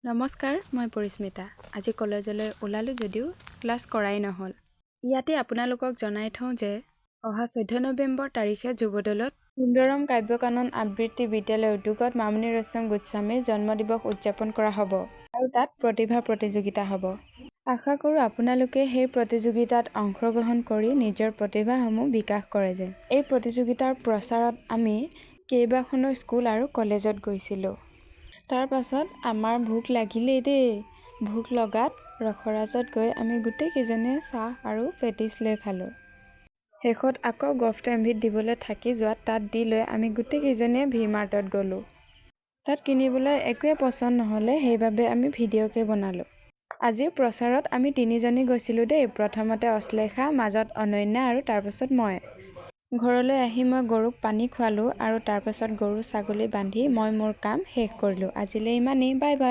নমস্কাৰ, মই পৰিস্মিতা। আজি কলেজলৈ ওলালোঁ যদিও ক্লাছ কৰাই নহ'ল। ইয়াতে আপোনালোকক জনাই থওঁ যে অহা 14 নৱেম্বৰ তাৰিখে যুৱদলত সুন্দৰম কাব্যকানন আবৃত্তি বিদ্যালয় উদ্যোগত মামণি ৰয়ছম গোস্বামীৰ জন্মদিৱস উদযাপন কৰা হ'ব আৰু তাত প্ৰতিভা প্ৰতিযোগিতা হ'ব। আশা কৰোঁ আপোনালোকে সেই প্ৰতিযোগিতাত অংশগ্ৰহণ কৰি নিজৰ প্ৰতিভাসমূহ বিকাশ কৰে যে। এই প্ৰতিযোগিতাৰ প্ৰচাৰত আমি কেইবাখনো স্কুল আৰু কলেজত গৈছিলোঁ। তাৰ পাছত আমাৰ ভোক লাগিলেই দেই। ভোক লগাত ৰসৰাজত গৈ আমি গোটেইকেইজনে চাহ আৰু পেটিছ লৈ খালোঁ। শেষত আকৌ গফ্ট এমভিত দিবলৈ থাকি যোৱাত তাত দি লৈ আমি গোটেইকেইজনে ভি-মাৰ্টত গ'লোঁ। তাত কিনিবলৈ একোৱে পচন্দ নহ'লে সেইবাবে আমি ভিডিঅ'কে বনালোঁ। আজিৰ প্ৰচাৰত আমি 3জনী গৈছিলোঁ দেই। প্ৰথমতে অশ্লেষা, মাজত অনন্যা আৰু তাৰপাছত মই। ঘৰলৈ আহি মই গৰুক পানী খোৱালোঁ আৰু তাৰপাছত গৰু ছাগলী বান্ধি মই মোৰ কাম শেষ কৰিলোঁ। আজিলৈ ইমানেই। Bye bye.